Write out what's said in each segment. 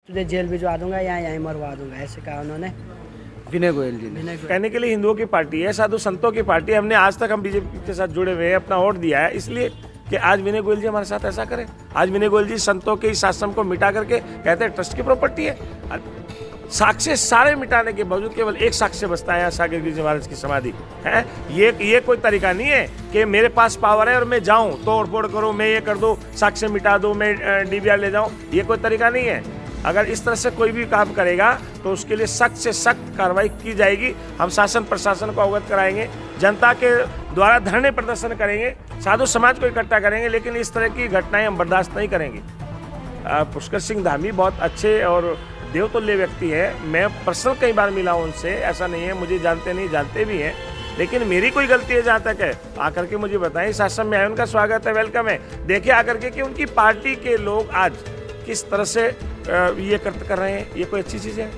तुझे जेल भिजवा दूंगा या यहीं मरवा दूंगा, ऐसे कहा उन्होंने विनय गोयल जी ने। कहने के लिए हिंदुओं की पार्टी है, साधु संतों की पार्टी। हमने आज तक हम बीजेपी के साथ जुड़े हुए हैं, अपना वोट दिया है इसलिए कि आज विनय गोयल जी हमारे साथ ऐसा करें। आज विनय गोयल जी संतों के इस आश्रम को मिटा करके कहते हैं ट्रस्ट की प्रॉपर्टी है। साक्ष्य सारे मिटाने के बावजूद केवल एक साक्ष्य बचता है, सागर गिरिजी महाराज की समाधि है। ये कोई तरीका नहीं है कि मेरे पास पावर है और मैं जाऊं तोड़ फोड़ करूं, मैं ये कर दूं, साक्ष्य मिटा दूं, मैं डीवीआर ले जाऊं। ये कोई तरीका नहीं है। अगर इस तरह से कोई भी काम करेगा तो उसके लिए सख्त से सख्त कार्रवाई की जाएगी। हम शासन प्रशासन को अवगत कराएंगे, जनता के द्वारा धरने प्रदर्शन करेंगे, साधु समाज को इकट्ठा करेंगे, लेकिन इस तरह की घटनाएं हम बर्दाश्त नहीं करेंगे। पुष्कर सिंह धामी बहुत अच्छे और देवतुल्य व्यक्ति है। मैं पर्सनल कई बार मिला हूं उनसे, ऐसा नहीं है मुझे जानते नहीं, जानते भी हैं, लेकिन मेरी कोई गलती है जहाँ तक है आकर के मुझे बताएं। इस आश्रम में आए, उनका स्वागत है, वेलकम है। देखिए आकर के कि उनकी पार्टी के लोग आज किस तरह से ये कर रहे हैं, ये कोई अच्छी चीज़ है।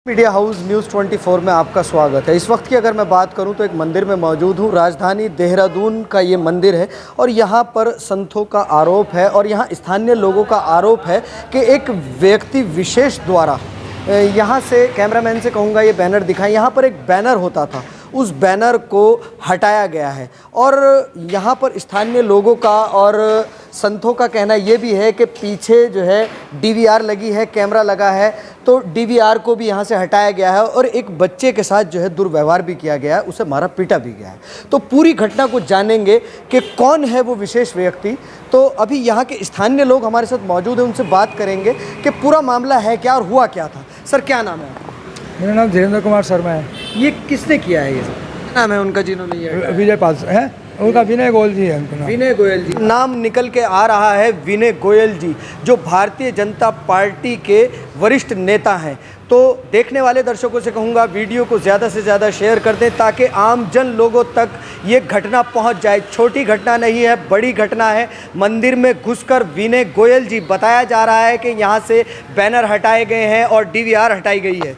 मीडिया हाउस न्यूज़ 24 में आपका स्वागत है। इस वक्त की अगर मैं बात करूं तो एक मंदिर में मौजूद हूं। राजधानी देहरादून का ये मंदिर है और यहां पर संतों का आरोप है और यहां स्थानीय लोगों का आरोप है कि एक व्यक्ति विशेष द्वारा यहां से, कैमरामैन से कहूंगा ये बैनर दिखाएं, यहां पर एक बैनर होता था, उस बैनर को हटाया गया है और यहाँ पर स्थानीय लोगों का और संतों का कहना ये भी है कि पीछे जो है डीवीआर लगी है, कैमरा लगा है, तो डीवीआर को भी यहाँ से हटाया गया है और एक बच्चे के साथ जो है दुर्व्यवहार भी किया गया है, उसे मारा पीटा भी गया है। तो पूरी घटना को जानेंगे कि कौन है वो विशेष व्यक्ति। तो अभी यहाँ के स्थानीय लोग हमारे साथ मौजूद हैं, उनसे बात करेंगे कि पूरा मामला है क्या और हुआ क्या था। सर क्या नाम है आपका? मेरा नाम धीरेन्द्र कुमार शर्मा है। ये किसने किया है? ये क्या नाम है उनका जिन्होंने ये? विजय पाल है उनका, विनय गोयल जी है उनका नाम। विनय गोयल जी नाम निकल के आ रहा है। विनय गोयल जी जो भारतीय जनता पार्टी के वरिष्ठ नेता हैं। तो देखने वाले दर्शकों से कहूँगा वीडियो को ज़्यादा से ज़्यादा शेयर कर दें ताकि आम जन लोगों तक ये घटना पहुँच जाए। छोटी घटना नहीं है, बड़ी घटना है। मंदिर में घुसकर विनय गोयल जी, बताया जा रहा है कि यहाँ से बैनर हटाए गए हैं और डीवीआर हटाई गई है।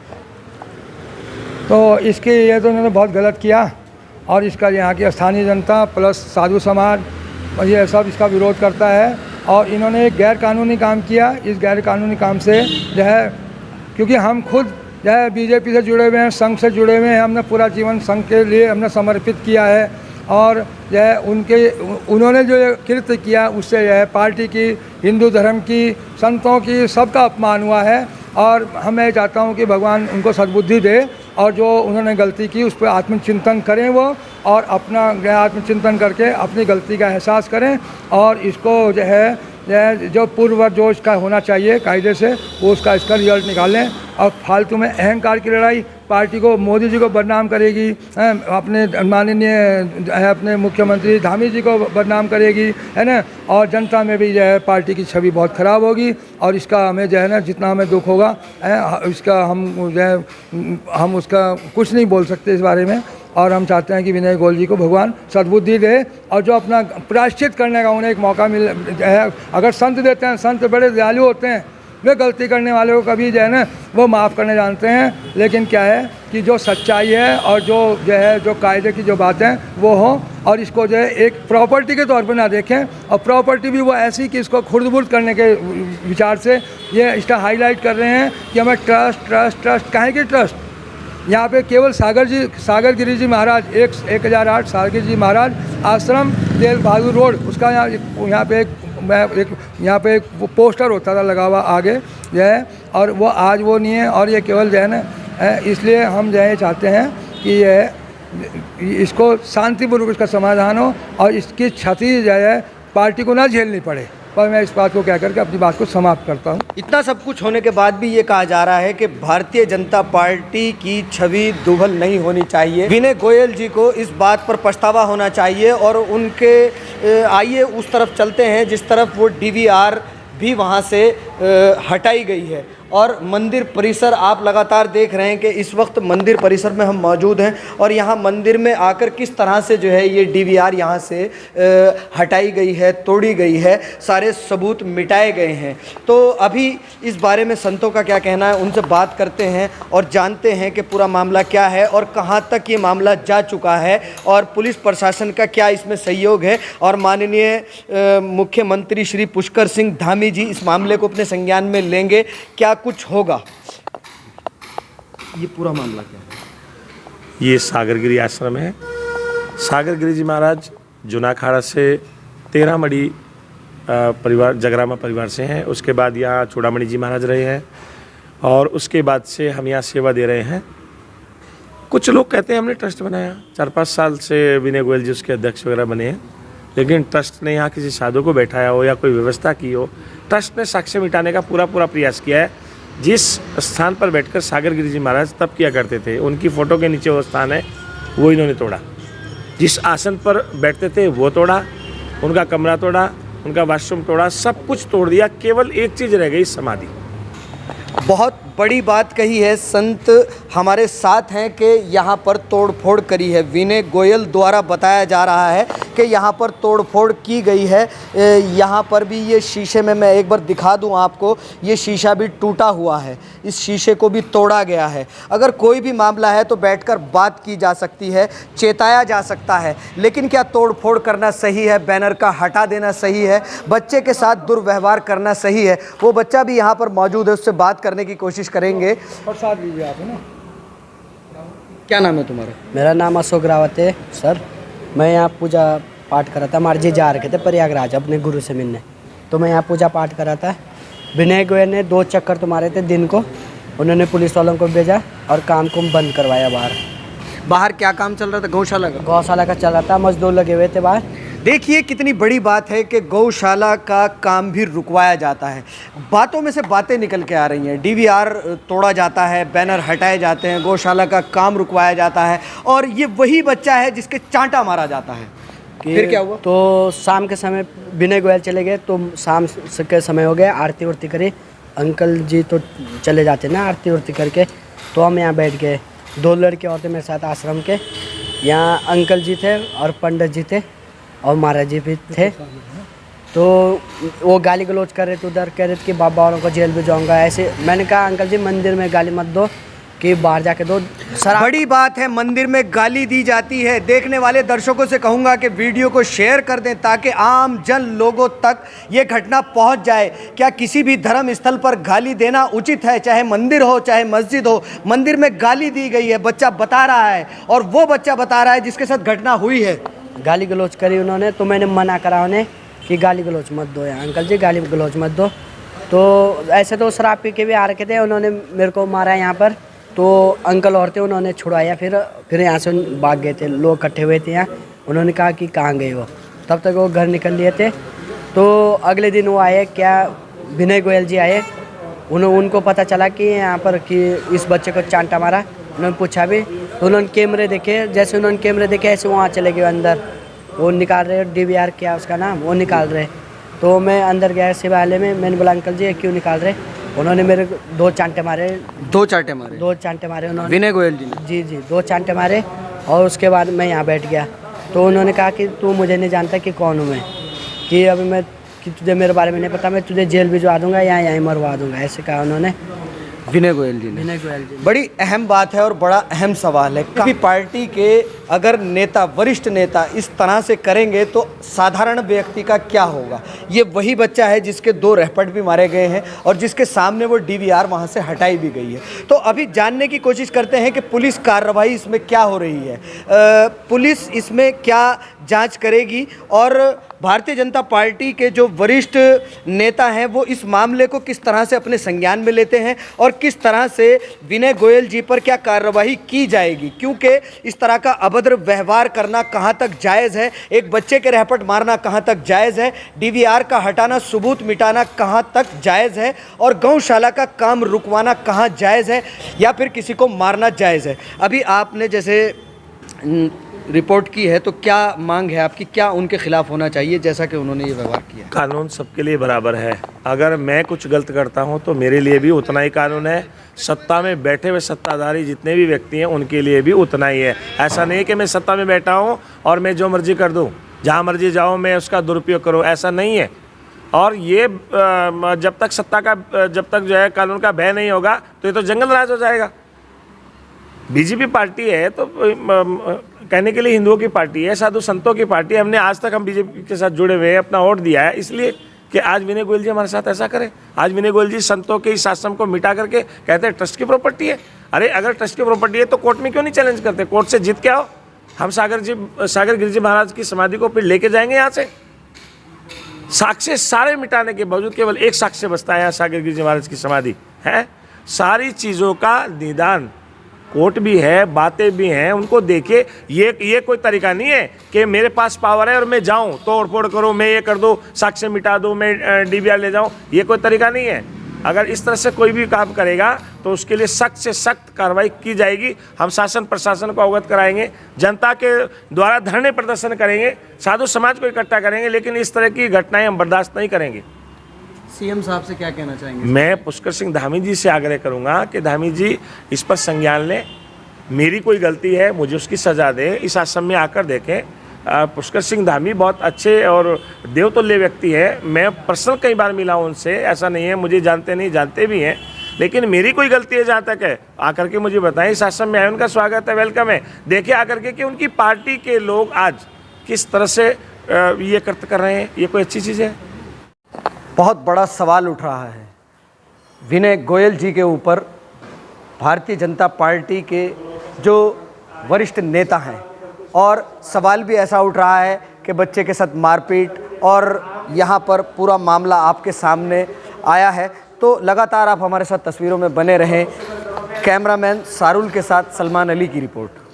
तो इसके ये तो उन्होंने बहुत गलत किया और इसका यहाँ की स्थानीय जनता प्लस साधु समाज और ये सब इसका विरोध करता है और इन्होंने एक गैर कानूनी काम किया। इस गैर कानूनी काम से जो है, क्योंकि हम खुद जो है बीजेपी से जुड़े हुए हैं, संघ से जुड़े हुए हैं, हमने पूरा जीवन संघ के लिए हमने समर्पित किया है और जो है उन्होंने जो कृत्य किया उससे जो है पार्टी की, हिंदू धर्म की, संतों की, सबका अपमान हुआ है। और मैं चाहता हूं कि भगवान उनको सद्बुद्धि दे और जो उन्होंने गलती की उस पर आत्मचिंतन करें वो, और अपना आत्मचिंतन करके अपनी गलती का एहसास करें और इसको जो है जो पूर्व जो इसका होना चाहिए कायदे से वो इसका रिजल्ट निकालें। और फालतू में अहंकार की लड़ाई पार्टी को, मोदी जी को बदनाम करेगी, अपने माननीय अपने मुख्यमंत्री धामी जी को बदनाम करेगी, है ना, और जनता में भी जो है पार्टी की छवि बहुत ख़राब होगी और इसका हमें जो है ना जितना हमें दुख होगा इसका हम जो है हम उसका कुछ नहीं बोल सकते इस बारे में। और हम चाहते हैं कि विनय गोयल जी को भगवान सद्बुद्धि दे और जो अपना प्रायश्चित करने का उन्हें एक मौका मिल है। अगर संत देते हैं, संत बड़े दयालु होते हैं, वे गलती करने वाले को कभी जो है ना वो माफ़ करने जानते हैं। लेकिन क्या है कि जो सच्चाई है और जो कायदे की जो बातें वो हों और इसको जो है एक प्रॉपर्टी के तौर पर ना देखें और प्रॉपर्टी भी वो ऐसी कि इसको खुर्द-बुर्द करने के विचार से ये इसका हाईलाइट कर रहे हैं कि हमें ट्रस्ट काहे की ट्रस्ट। यहाँ पे केवल सागर गिरिजी महाराज 1008 सागर गिरिजी महाराज आश्रम तेल बहादुर रोड, उसका यहाँ पे एक पोस्टर होता था लगा हुआ आगे जो है, और वो आज वो नहीं है और ये केवल जो है ना इसलिए हम जो है चाहते हैं कि इसको शांतिपूर्वक इसका समाधान हो और इसकी क्षति जो है पार्टी को ना झेलनी पड़े। पर मैं इस बात को कह करके अपनी बात को समाप्त करता हूँ। इतना सब कुछ होने के बाद भी ये कहा जा रहा है कि भारतीय जनता पार्टी की छवि दुभल नहीं होनी चाहिए। विनय गोयल जी को इस बात पर पछतावा होना चाहिए और उनके आइए उस तरफ चलते हैं जिस तरफ वो डीवीआर भी वहाँ से हटाई गई है। और मंदिर परिसर आप लगातार देख रहे हैं कि इस वक्त मंदिर परिसर में हम मौजूद हैं और यहाँ मंदिर में आकर किस तरह से जो है ये डीवीआर यहाँ से हटाई गई है, तोड़ी गई है, सारे सबूत मिटाए गए हैं। तो अभी इस बारे में संतों का क्या कहना है उनसे बात करते हैं और जानते हैं कि पूरा मामला क्या है और कहाँ तक ये मामला जा चुका है और पुलिस प्रशासन का क्या इसमें सहयोग है और माननीय मुख्यमंत्री श्री पुष्कर सिंह धामी स्वामी जी इस मामले को अपने संज्ञान में लेंगे, क्या कुछ होगा? ये पूरा मामला क्या है? ये सागरगिरी आश्रम है। सागरगिरी जी महाराज जूनाखाड़ा से 13 मड़ी परिवार जगरामा परिवार से हैं। उसके बाद यहाँ चूड़ामणि जी महाराज रहे हैं और उसके बाद से हम यहाँ सेवा दे रहे हैं। कुछ लोग कहते हैं हमने ट्रस्ट बनाया, 4-5 साल से विनय गोयल जी उसके अध्यक्ष वगैरह बने हैं, लेकिन ट्रस्ट ने यहाँ किसी साधु को बैठाया हो या कोई व्यवस्था की हो। ट्रस्ट ने साक्ष्य मिटाने का पूरा प्रयास किया है। जिस स्थान पर बैठकर सागरगिरी जी महाराज तप किया करते थे, उनकी फ़ोटो के नीचे वो स्थान है, वो इन्होंने तोड़ा। जिस आसन पर बैठते थे वो तोड़ा, उनका कमरा तोड़ा, उनका वॉशरूम तोड़ा, सब कुछ तोड़ दिया। केवल एक चीज़ रह गई, समाधि। बहुत बड़ी बात कही है, संत हमारे साथ हैं कि यहाँ पर तोड़फोड़ करी है। विनय गोयल द्वारा बताया जा रहा है कि यहाँ पर तोड़फोड़ की गई है। यहाँ पर भी ये शीशे में मैं एक बार दिखा दूँ आपको, ये शीशा भी टूटा हुआ है, इस शीशे को भी तोड़ा गया है। अगर कोई भी मामला है तो बैठकर बात की जा सकती है, चेताया जा सकता है, लेकिन क्या तोड़फोड़ करना सही है? बैनर का हटा देना सही है? बच्चे के साथ दुर्व्यवहार करना सही है? वो बच्चा भी यहाँ पर मौजूद है, उससे बात करने की कोशिश करेंगे। प्रसाद लीजिए आप, है ना? क्या नाम है तुम्हारा? मेरा नाम अशोक रावत है सर। मैं यहाँ पूजा पाठ कर रहा था, हमारे जी जा रखे थे प्रयागराज अपने गुरु से मिलने, तो मैं यहाँ पूजा पाठ कर रहा था। विनय गोयल ने 2 चक्कर तो मारे थे दिन को, उन्होंने पुलिस वालों को भेजा और काम को बंद करवाया। बाहर क्या काम चल रहा था? गौशाला का चल रहा था, मजदूर लगे हुए थे बाहर। देखिए कितनी बड़ी बात है कि गौशाला का काम भी रुकवाया जाता है। बातों में से बातें निकल के आ रही हैं। डीवीआर तोड़ा जाता है, बैनर हटाए जाते हैं, गौशाला का काम रुकवाया जाता है, और ये वही बच्चा है जिसके चांटा मारा जाता है। फिर क्या हुआ? तो शाम के समय विनय गोयल चले गए, तो शाम के समय हो गया, आरती उरती करी। अंकल जी तो चले जाते ना आरती उरती करके, तो हम यहाँ बैठ गए। 2 लड़के और थे मेरे साथ आश्रम के। यहाँ अंकल जी थे और पंडित जी थे और महाराज जी भी थे। तो वो गाली गलौज कर रहे थे उधर, कह रहे थे कि बाबा वालों को जेल भिजवाऊंगा ऐसे। मैंने कहा अंकल जी मंदिर में गाली मत दो, कि बाहर जाके दो। बड़ी बात है, मंदिर में गाली दी जाती है। देखने वाले दर्शकों से कहूँगा कि वीडियो को शेयर कर दें ताकि आम जन लोगों तक ये घटना पहुँच जाए। क्या किसी भी धर्म स्थल पर गाली देना उचित है? चाहे मंदिर हो चाहे मस्जिद हो, मंदिर में गाली दी गई है, बच्चा बता रहा है, और वो बच्चा बता रहा है जिसके साथ घटना हुई है। गाली गलौज करी उन्होंने, तो मैंने मना करा उन्हें कि गाली गलौज मत दो यार अंकल जी, गाली गलौज मत दो। तो ऐसे तो शराब पी के भी आ रखे थे, उन्होंने मेरे को मारा यहाँ पर। तो अंकल और थे, उन्होंने छुड़ाया, फिर यहाँ से भाग गए थे। लोग इकट्ठे हुए थे यहाँ, उन्होंने कहा कि कहाँ गए वो, तब तक वो घर निकल लिए थे। तो अगले दिन वो आए, क्या विनय गोयल जी आए, उनको पता चला कि यहाँ पर कि इस बच्चे को चांटा मारा। उन्होंने पूछा भी, तो उन्होंने कैमरे देखे, जैसे उन्होंने कैमरे देखे ऐसे वहाँ चले गए अंदर। वो निकाल रहे डीवीआर, क्या उसका नाम, वो निकाल रहे। तो मैं अंदर गया शिवालय में, मैंने बोला अंकल जी क्यों निकाल रहे? उन्होंने मेरे 2 चांटे मारे। 2 चांटे मारे? 2 चांटे मारे उन्होंने, विनय गोयल जी ने? जी 2 चांटे मारे। और उसके बाद मैं यहाँ बैठ गया, तो उन्होंने कहा कि तू मुझे नहीं जानता कि कौन हूँ मैं, कि अभी मैं कि तुझे मेरे बारे में नहीं पता, मैं तुझे जेल भिजवा दूंगा या यहीं मरवा दूंगा, ऐसे कहा उन्होंने। विनय गोयल जी ने? विनय गोयल जी। बड़ी अहम बात है और बड़ा अहम सवाल है। कभी पार्टी के अगर नेता, वरिष्ठ नेता इस तरह से करेंगे तो साधारण व्यक्ति का क्या होगा? ये वही बच्चा है जिसके 2 रहपट भी मारे गए हैं और जिसके सामने वो डीवीआर वहाँ से हटाई भी गई है। तो अभी जानने की कोशिश करते हैं कि पुलिस कार्रवाई इसमें क्या हो रही है, पुलिस इसमें क्या जांच करेगी, और भारतीय जनता पार्टी के जो वरिष्ठ नेता हैं वो इस मामले को किस तरह से अपने संज्ञान में लेते हैं, और किस तरह से विनय गोयल जी पर क्या कार्रवाई की जाएगी। क्योंकि इस तरह का अभद्र व्यवहार करना कहां तक जायज़ है, एक बच्चे के रहपट मारना कहां तक जायज़ है, डीवीआर का हटाना, सबूत मिटाना कहां तक जायज़ है, और गौशाला का काम रुकवाना कहां जायज़ है, या फिर किसी को मारना जायज़ है। अभी आपने जैसे रिपोर्ट की है, तो क्या मांग है आपकी, क्या उनके खिलाफ होना चाहिए जैसा कि उन्होंने ये व्यवहार किया? कानून सबके लिए बराबर है। अगर मैं कुछ गलत करता हूं तो मेरे लिए भी उतना ही कानून है। सत्ता में बैठे हुए सत्ताधारी जितने भी व्यक्ति हैं उनके लिए भी उतना ही है। ऐसा नहीं कि मैं सत्ता में बैठा हूं और मैं जो मर्जी कर दूं, जहां मर्जी जाऊं मैं उसका दुरुपयोग करूं, ऐसा नहीं है। और ये जब तक जब तक जो है कानून का भय नहीं होगा तो ये तो जंगल राज हो जाएगा। बीजेपी पार्टी है तो कहने के लिए हिंदुओं की पार्टी है, साधु संतों की पार्टी है। हमने आज तक हम बीजेपी के साथ जुड़े हुए हैं, अपना वोट दिया है इसलिए कि आज विनय गोयल जी हमारे साथ ऐसा करें। आज विनय गोयल जी संतों के इस आश्रम को मिटा करके कहते हैं ट्रस्ट की प्रॉपर्टी है। अरे अगर ट्रस्ट की प्रॉपर्टी है तो कोर्ट में क्यों नहीं चैलेंज करते? कोर्ट से जीत के आओ। हम सागर गिरी जी महाराज की समाधि को फिर लेके जाएंगे यहाँ से। साक्ष्य सारे मिटाने के बावजूद केवल एक साक्ष्य बचता है यहाँ सागर गिरी जी महाराज की समाधि है। सारी चीज़ों का निदान कोर्ट भी है, बातें भी हैं, उनको देखिए। ये कोई तरीका नहीं है कि मेरे पास पावर है और मैं जाऊं तोड़ फोड़ करो, मैं ये कर दो, साक्ष्य मिटा दो, मैं DVR ले जाऊं। ये कोई तरीका नहीं है। अगर इस तरह से कोई भी काम करेगा तो उसके लिए सख्त से सख्त कार्रवाई की जाएगी। हम शासन प्रशासन को अवगत कराएंगे, जनता के द्वारा धरने प्रदर्शन करेंगे, साधु समाज को इकट्ठा करेंगे, लेकिन इस तरह की घटनाएं हम बर्दाश्त नहीं करेंगे। सीएम साहब से क्या कहना चाहेंगे? मैं पुष्कर सिंह धामी जी से आग्रह करूंगा कि धामी जी इस पर संज्ञान लें। मेरी कोई गलती है, मुझे उसकी सज़ा दें। इस आश्रम में आकर देखें। पुष्कर सिंह धामी बहुत अच्छे और देवतुल्य व्यक्ति है। मैं पर्सनल कई बार मिला हूं उनसे, ऐसा नहीं है मुझे जानते नहीं, जानते भी हैं, लेकिन मेरी कोई गलती है जहाँ तक है आकर के मुझे बताएं। इस आश्रम में आए, उनका स्वागत है, वेलकम है। देखिए आकर के कि उनकी पार्टी के लोग आज किस तरह से ये कृत्य कर रहे हैं। ये कोई अच्छी चीज़ है? बहुत बड़ा सवाल उठ रहा है विनय गोयल जी के ऊपर। भारतीय जनता पार्टी के जो वरिष्ठ नेता हैं, और सवाल भी ऐसा उठ रहा है कि बच्चे के साथ मारपीट, और यहाँ पर पूरा मामला आपके सामने आया है। तो लगातार आप हमारे साथ तस्वीरों में बने रहें। कैमरामैन सारुल के साथ सलमान अली की रिपोर्ट।